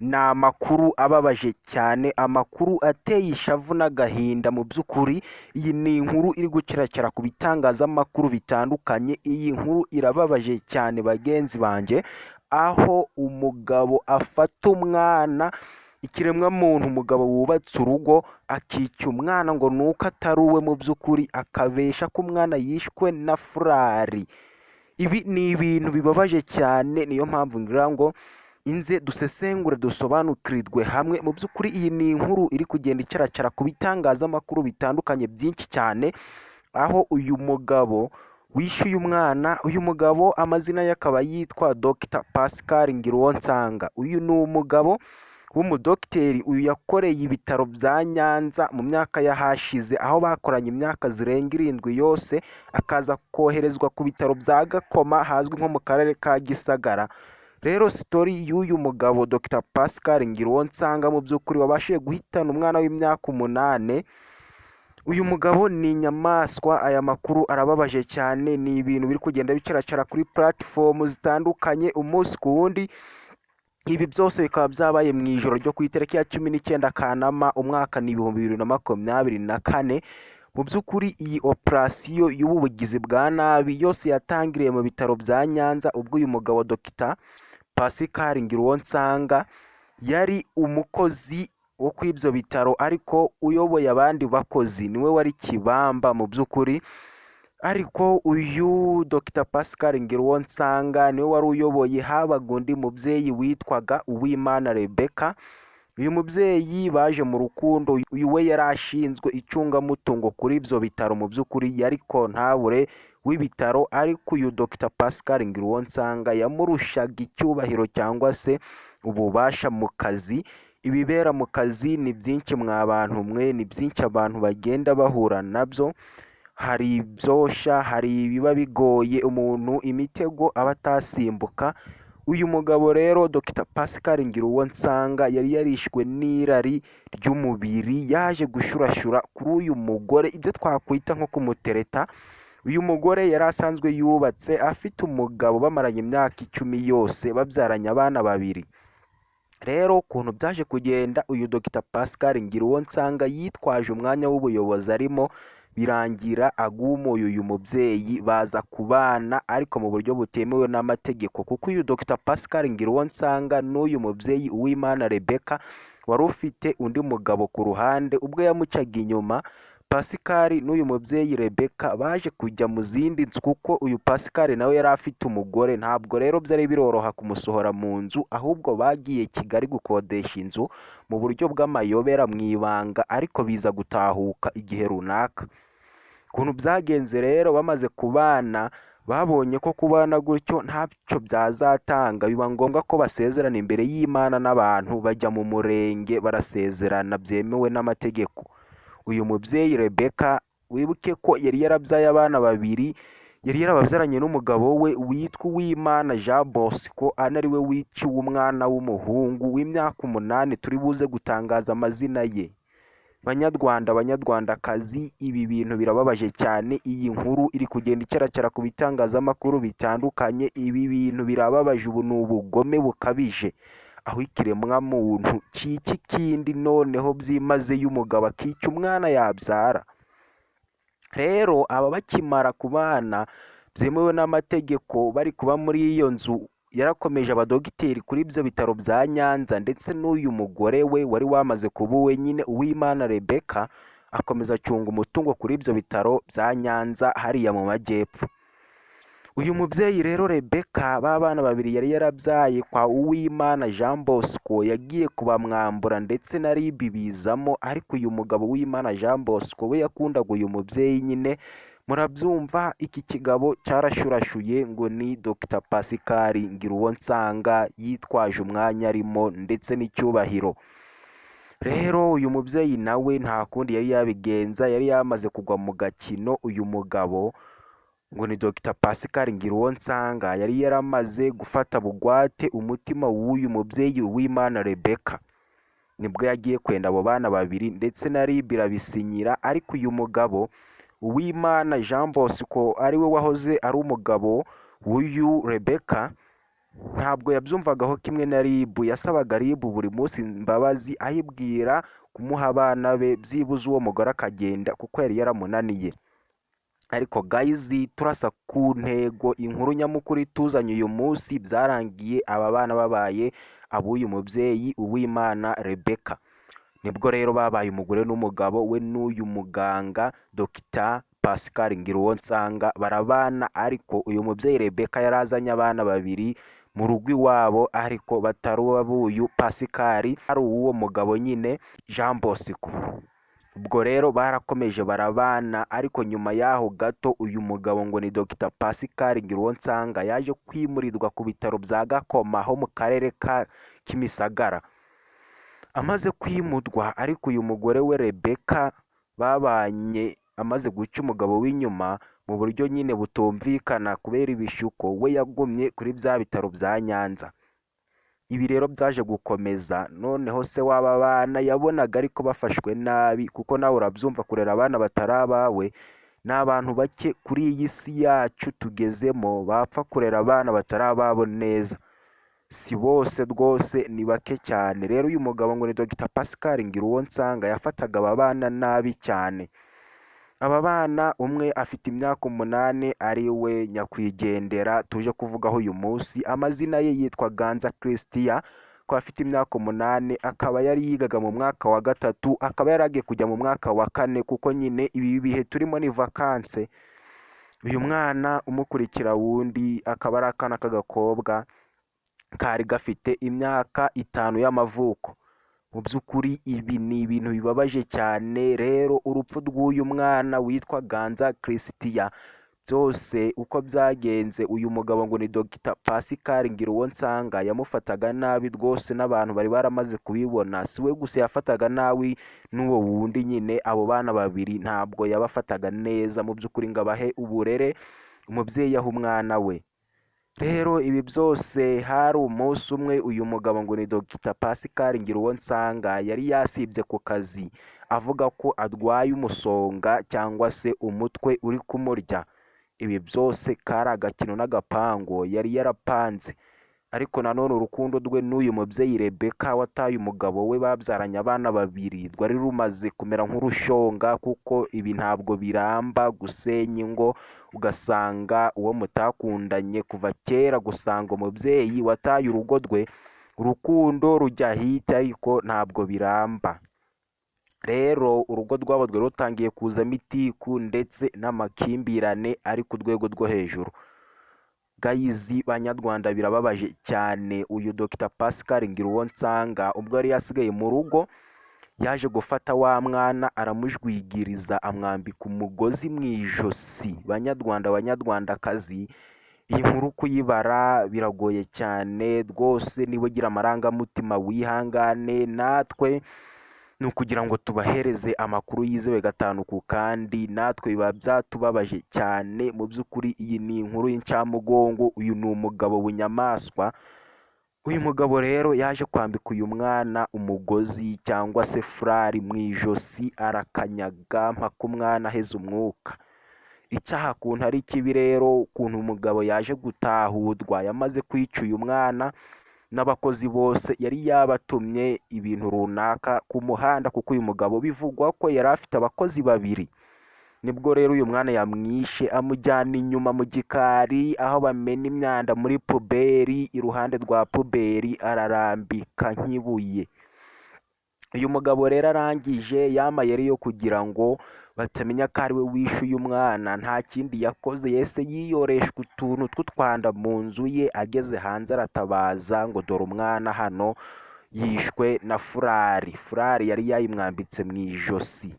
Ni amakuru ababaje cyane, amakuru ateye ishavu n'agahinda mu by'ukuri, iyi ni inkuru iri gucaracara ku bitangazamakuru bitandukanye, iyi nkuru irababaje cyane bagenzi banjye, aho umugabo afata umwana, ikiremwamuntu, umugabo wubatse urugo akica umwana ngo ni uko atari uwe mu by'ukuri, akabesha ko umwana yishwe na furari. Ibi ni ibintu bibabaje cyane, niyo mpamvu ngira ngo inze dusesengure dusobanukirirwe hamwe. Mu by'ukuri iyi ni inkuru iri kugenda icaracara ku bitangazamakuru bitandukanye byinshi cyane, aho uyu mugabo wishyuye umwana, uyu mugabo amazina ye akaba yitwa Dr Pascal Ngiruwonsanga. Uyu ni umugabo w'umudogiteri, uyu yakoreye ibitaro bya Nyanza mu myaka yahashize, aho bakoranye imyaka zirenga 7 yose, akaza koherezwa ku bitaro bya Gakoma hazwi nko mu karere ka Gisagara. Rero sitori y'uyu mugabo Dr Pascal Ngiruwonsanga mu by'ukuri wabashije guhitana umwana w'imyaka 8. Uyu mugabo ni inyamaswa, aya makuru arababaje cyane, ni ibintu biri kugenda bicaracara kuri platform zitandukanye umunsi ku wundi. Ibi byose bikaba byabaye mu ijoro ryo ku itariki ya 19 Kanama, umwaka ni 2024. Mu by'ukuri iyi operasiyo y'ubu bugizi bwa nabi yose yatangiriye mu bitaro bya Nyanza, ubwo uyu mugabo Dr Pascal Ngiruwonsanga yari umukozi wo ku ibyo bitaro, ariko uyoboye abandi bakozi niwe wari kibamba mu by'ukuri. Ariko uyu Dr Pascal Ngiruwonsanga niwe wari uyoboye, habaga undi mubyeyi witwaga Uwimana Rebecca. Uyu mubyeyi baje mu rukundo, uyu we yari ashinzwe icungamutungo kuri ibyo bitaro, mu by'ukuri yari kontabure w'ibitaro, ariko uyu Dr Pascal Ngiruwonsanga yamurushaga icyubahiro cyangwa se ububasha mu kazi. Ibibera mu kazi ni byinshi mwa bantu mwe, ni byinshi abantu bagenda bahura nabyo, hari ibyosha, hari ibiba bigoye umuntu imitego aba atasimbuka. Uyu mugabo rero Dr Pascal Ngiruwonsanga yari yarishwe n'irari ry'umubiri, yaje gushurashura kuri uyu mugore, ibyo twakwita nko kumutereta. Uyu mugore yari asanzwe yubatse, afite umugabo bamaranye imyaka 10 yose, babyaranye abana 2. Rero ukuntu byaje kugenda, uyu Dr Pascal Ngiruwonsanga yitwaje umwanya w'ubuyobozi arimo, birangira agumuye uyu mubyeyi, baza kubana ariko mu buryo butemewe n'amategeko, kuko uyu Dr Pascal Ngiruwonsanga n'uyu mubyeyi Uwimana Rebecca wari ufite undi mugabo ku ruhande. Ubwo yamucaga inyuma, Pascal n'uyu mubyeyi Rebecca baje kujya mu zindi nzu, kuko uyu Pascal nawe yari afite umugore. Ntabwo rero byari biroroha kumusohora mu nzu, ahubwo bagiye Kigali gukodesha inzu mu buryo bw'amayobera mu ibanga, ariko biza gutahuka igihe runaka. Ukuntu byagenze rero, bamaze kubana babonye ko kubana gutyo ntacyo byazatanga, biba ngombwa ko basezerana imbere y'Imana n'abantu, bajya mu murenge barasezerana byemewe n'amategeko. Uyu mubyeyi Rebecca, wibuke ko yari yarabyaye abana 2, yari yarababyaranye n'umugabo we witwa Uwimana Jean Bosco, ari we wiciwe umwana w'umuhungu w'imyaka 8, turi buze gutangaza amazina ye. Banyarwanda, banyarwandakazi, ibi bintu birababaje cyane, iyi nkuru iri kugenda icaracara ku bitangazamakuru bitandukanye. Ibi bintu birababaje, ubu ni ubugome bukabije, aho ikiremwamuntu cyica ikindi, noneho byimaze y'umugabo akica umwana yabyara. Rero aba bakimara kubana byemewe n'amategeko, bari kuba muri iyo nzu, yarakomeje abadogiteri kuri ibyo bitaro bya Nyanza, ndetse n'uyu mugore we wari wamaze kuba uwe nyine Uwimana Rebecca, akomeza acunga umutungo kuri ibyo bitaro bya Nyanza hariya mu majyepfo. Uyu mubyeyi rero Rebecca, ba bana 2 yari yarabyaye kwa Uwimana Jean Bosco, yagiye kubamwambura ndetse na RIB bizamo, ariko uyu mugabo Uwimana Jean Bosco we yakundaga uyu mubyeyi nyine. Murabyumva, iki kigabo cyarashurashuye ngo ni Dr Pascal Ngiruwonsanga, yitwaje umwanya arimo ndetse n'icyubahiro. Rero uyu mubyeyi nawe nta kundi yari yabigenza, yari yamaze kugwa mu gakino. Uyu mugabo ngo ni Dr Pascal Ngiruwonsanga yari yaramaze gufata bugwate umutima w'uyu mubyeyi Uwimana Rebecca, nibwo yagiye kwenda abo bana 2 ndetse na RIB irabisinyira. Ariko uyu mugabo Uwimana Jean Bosco ari we wahoze ari umugabo w'uyu Rebecca, ntabwo yabyumvagaho kimwe na RIB, yasabaga RIB buri munsi imbabazi ayibwira kumuha abana be byibuze uwo mugore akagenda kuko yari yaramunaniye. Ariko guys, turasa ku ntego, inkuru nyamukuru ituzanye uyu munsi byarangiye aba bana babaye ab'uyu mubyeyi Uwimana Rebecca. Nibwo rero babaye umugore n'umugabo we n'uyu muganga Dr Pascal Ngiruwonsanga barabana, ariko uyu mubyeyi Rebecca yarazanye abana babiri mu rugo iwabo, ariko batari uw'uyu Pascal, ari uw'uwo mugabo nyine Jean Bosco. Ubwo rero barakomeje barabana, ariko nyuma yaho gato uyu mugabo ngo ni Dr Pascal Ngiruwonsanga yaje kwimurirwa ku bitaro bya Gakoma ho mu karere ka Kimisagara. Amaze kwimurwa, ariko uyu mugore we Rebecca babanye amaze guca umugabo w'inyuma mu buryo nyine butumvikana kubera ibishuko, we yagumye kuri bya bitaro bya Nyanza. Ibi rero byaje gukomeza, noneho se w'aba bana yabonaga ariko bafashwe nabi, kuko nawe urabyumva kurera abana batari abawe ni abantu bake kuri iyi si yacu tugezemo bapfa kurera abana batari ababo neza, si bose rwose, ni bake cyane. Rero uyu mugabo ngo ni Dr Pascal Ngiruwonsanga yafataga aba bana nabi cyane. Aba bana umwe afite imyaka 8 ari we nyakwigendera tuje kuvugaho uyu munsi, amazina ye yitwa Ganza Christian, ko afite imyaka 8, akaba yari yigaga mu mwaka wa 3, akaba yaragiye kujya mu mwaka wa 4 kuko nyine ibi bihe turimo ni vacances. Uyu mwana umukurikira wundi akaba ari akana k'agakobwa kari gafite imyaka 5 y'amavuko. Mu by'ukuri ibi ni ibintu bibabaje cyane. Rero urupfu rw'uyu mwana witwa Ganza Christian, byose uko byagenze, uyu mugabo ngo ni Dr Pascal Ngiruwonsanga yamufataga nabi rwose, n'abantu bari baramaze kubibona. Si we gusa yafataga nabi n'uwo wundi nyine, abo bana babiri ntabwo yabafataga neza mu by'ukuri ngo abahe uburere umubyeyi aha umwana we. Rero ibi byose hari umunsi umwe uyu mugabo ngo ni Dr Pascal Ngiruwonsanga yari yasibye ku kazi avuga ko arwaye umusonga cyangwa se umutwe uri kumurya. Ibi byose kari agakino n'agapango yari yarapanze, ariko nanone urukundo rwe n'uyu mubyeyi Rebecca wataye umugabo we babyaranye abana babiri rwari rumaze kumera nk'urushonga, kuko ibi ntabwo biramba gusenya ingo ugasanga uwo mutakundanye kuva kera, gusanga umubyeyi wataye urugo rwe urukundo rujya hirya, ariko ntabwo biramba. Rero urugo rwabo rwari rutangiye kuzamo itiku ndetse n'amakimbirane ari ku rwego rwo hejuru. Guys, banyarwanda birababaje cyane. Uyu Dr Pascal Ngiruwonsanga ubwo yari yasigaye mu rugo, yaje gufata wa mwana aramujwigiriza amwambika umugozi mu ijosi. Banyarwanda, banyarwandakazi, iyi nkuru kuyibara biragoye cyane rwose. niba ugira amarangamutima wihangane, natwe ni ukugira ngo tubahereze amakuru yizewe gatanu ku kandi, natwe biba byatubabaje cyane. Mu by'ukuri iyi ni inkuru y'incamugongo, uyu ni umugabo w'inyamaswa. Uyu mugabo rero yaje kwambika uyu mwana umugozi cyangwa se furari mu ijosi, arakanyaga mpaka umwana aheze umwuka. Icyaha kuntu ari kibi rero, ukuntu umugabo yaje gutahurwa yamaze kwica uyu mwana, n'abakozi bose yari yabatumye ibintu runaka ku muhanda, kuko uyu mugabo bivugwa ko yari afite abakozi babiri. Nibwo rero uyu mwana yamwishe amujyana inyuma mu gikari aho bamena imyanda muri puberi, iruhande rwa puberi ararambika nk'ibuye. Uyu mugabo rero arangije yamayeri yo kugira ngo batamenya ko ari we wishe uyu mwana, nta kindi yakoze, yese yiyoreshwa utuntu tw'utwanda mu nzu ye. Ageze hanze aratabaza ngo dore umwana hano yishwe na furari. Furari yari yayimwambitse mu ijosi.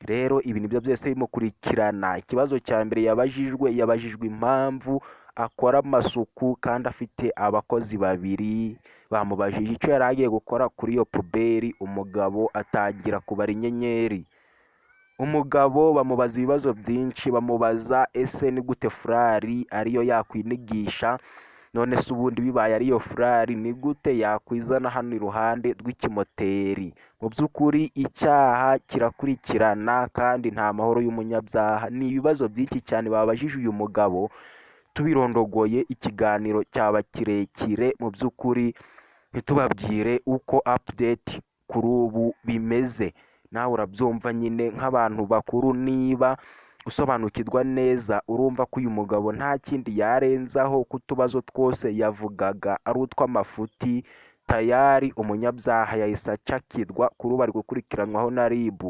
Rero ibi nibyo byose bimukurikirana. Ikibazo cya mbere yabajijwe impamvu akora amasuku kandi afite abakozi babiri. Bamubajije icyo yari agiye gukora kuri iyo puberi, umugabo atangira kubara inyenyeri. Umugabo bamubaza ibibazo byinshi, bamubaza ese ni gute furari ariyo yakwinigisha, none se ubundi bibaye ariyo furari ni gute yakwizana hano iruhande rw'ikimoteri. Mu by'ukuri icyaha kirakurikirana kandi nta mahoro y'umunyabyaha. Ni ibibazo byinshi cyane babajije uyu mugabo, tubirondogoye ikiganiro cyaba kirekire mu by'ukuri ntitubabwire uko update kuri ubu bimeze. Nawe urabyumva nyine nk'abantu bakuru, niba usobanukirwa neza urumva ko uyu mugabo nta kindi yarenzaho ku tubazo twose yavugaga ari utw'amafuti. Tayari umunyabyaha yahise acakirwa kuri ubu ari gukurikiranwaho na RIB.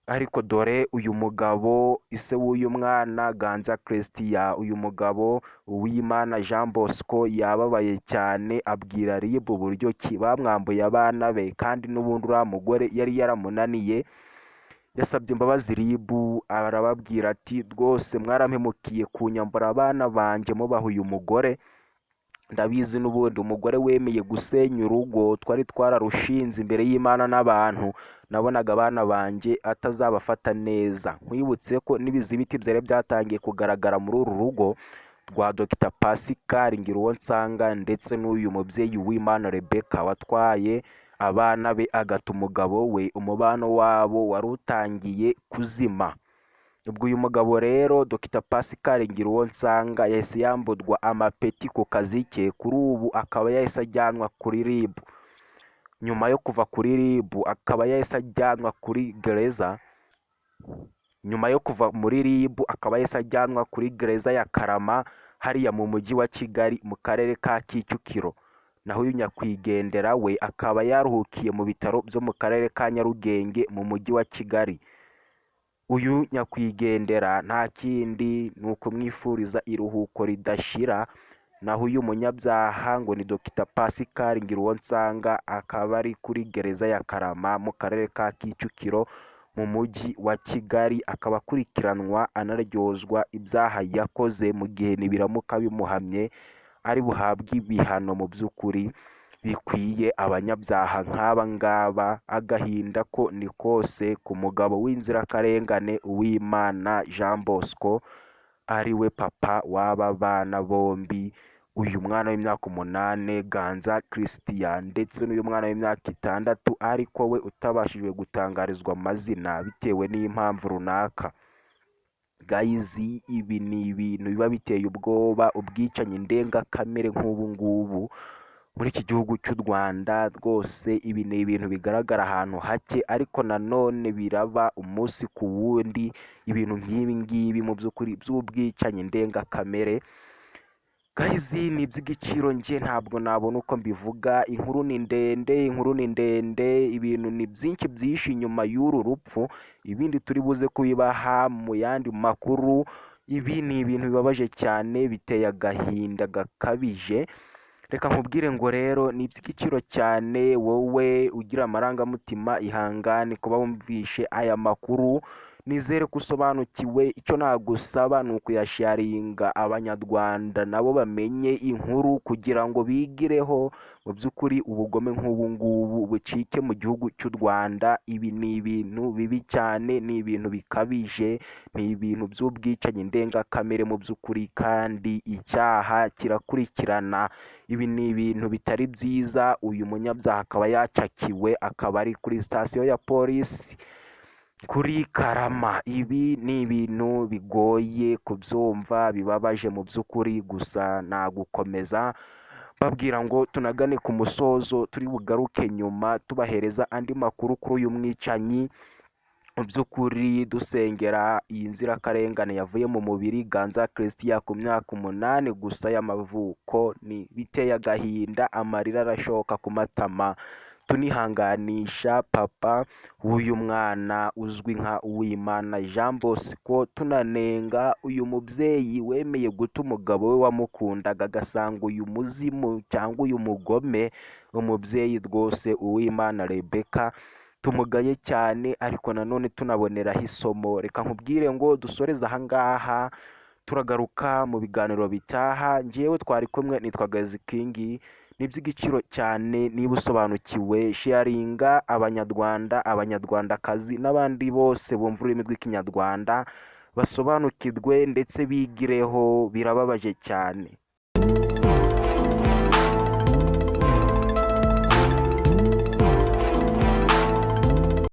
Ariko dore uyu mugabo ise w'uyu mwana Ganza Christian, uyu mugabo Uwimana Jean Bosco yababaye cyane, abwira RIB uburyo ki bamwambuye abana be kandi n'ubundi uriya mugore yari yaramunaniye. Yasabye imbabazi RIB, arababwira ati rwose mwarampemukiye kunyambura abana banjye mubaha uyu mugore. Ndabizi n'ubundi umugore wemeye gusenya urugo twari twararushinze imbere y'Imana n'abantu, nabonaga abana banjye atazabafata neza. Nkwibutse ko n'ibizibiti byari byatangiye kugaragara muri uru rugo rwa Dr Pascal Ngiruwonsanga ndetse n'uyu mubyeyi Uwimana Rebecca watwaye abana be agata umugabo we. Umubano wabo wari utangiye kuzima. Ubwo uyu mugabo rero Dr Pascal Ngiruwonsanga yahise yambudwa amapeti ku kazi ke, kuri ubu akaba yahise ajyanwa kuri RIB. Nyuma yo kuva kuri RIB akaba yahise ajyanwa kuri gereza. Nyuma yo kuva muri RIB akaba yahise ajyanwa kuri gereza ya Karama hariya mu mujyi wa Kigali mu karere ka Kicukiro. Naho uyu nyakwigendera we akaba yaruhukiye mu bitaro byo mu karere ka Nyarugenge mu mujyi wa Kigali. Uyu nyakwigendera nta kindi ni ukumwifuriza iruhuko ridashira. Naho uyu munyabyaha ngo ni Dr Pascal Ngiruwonsanga, akaba ari kuri gereza ya Karama mu karere ka Kicukiro mu mujyi wa Kigali, akaba akurikiranwa anaryozwa ibyaha yakoze. Mu gihe nibiramuka bimuhamye ari buhabwe ibihano mu by'ukuri bikwiye abanyabyaha nk'aba ngaba. Agahinda ko ni kose ku mugabo w'inzirakarengane Uwimana Jean Bosco, ari we papa w'aba bana bombi, uyu mwana w'imyaka 8 Ganza Christian ndetse n'uyu mwana w'imyaka 6 ariko we utabashijwe gutangarizwa amazina bitewe n'impamvu runaka. Guys, ibi ni ibintu biba biteye ubwoba, ubwicanyi ndengakamere nk'ubu ngubu muri iki gihugu cy'u Rwanda. Rwose ibi ni ibintu bigaragara ahantu hake, ariko nanone biraba umunsi ku wundi. Ibintu nk'ibi ngibi mu by'ukuri by'ubwicanyi ndengakamere guys ni iby'igiciro, nge ntabwo nabona uko mbivuga. Inkuru ni ndende, ibintu ni byinshi byinshi inyuma y'uru rupfu, ibindi turi buze kubibaha mu yandi makuru. Ibi ni ibintu bibabaje cyane, biteye agahinda gakabije. Reka nkubwire ngo rero ni iby'igiciro cyane, wowe ugira amarangamutima ihangane kuba wumvishe aya makuru. Nizere ko usobanukiwe. Icyo nagusaba ni ukuyasharinga abanyarwanda nabo bamenye inkuru kugira ngo bigireho mu by'ukuri ubugome nk'ubu ngubu bucike mu gihugu cy'u Rwanda. Ibi ni ibintu bibi cyane, ni ibintu bikabije, ni ibintu by'ubwicanyi ndengakamere mu by'ukuri, kandi icyaha kirakurikirana. Ibi ni ibintu bitari byiza. Uyu munyabyaha akaba yacakiwe, akaba ari kuri sitasiyo ya polisi kuri Karama. Ibi ni ibintu bigoye kubyumva, bibabaje mu by'ukuri. Gusa nagukomeza babwira ngo tunagane ku musozo, turi bugaruke nyuma tubahereza andi makuru kuri uyu mwicanyi. Mu by'ukuri dusengera iyi nzirakarengane yavuye mu mubiri Ganza Christian ku myaka 8 gusa y'amavuko. Ni biteye agahinda, amarira arashoka ku matama. Tunihanganisha papa w'uyu mwana uzwi nka Uwimana Jean Bosco, tunanenga uyu mubyeyi wemeye guta umugabo we wamukundaga agasanga uyu muzimu cyangwa uyu mugome. Umubyeyi rwose Uwimana Rebecca tumugaye cyane, ariko nanone tunaboneraho isomo. Reka nkubwire ngo dusoreze ahangaha, turagaruka mu biganiro bitaha. Njyewe twari kumwe, nitwa Gazi King. Ni iby'igiciro cyane niba usobanukiwe, sharinga abanyarwanda, abanyarwandakazi n'abandi bose bumva ururimi rw'ikinyarwanda basobanukirwe ndetse bigireho. Birababaje cyane.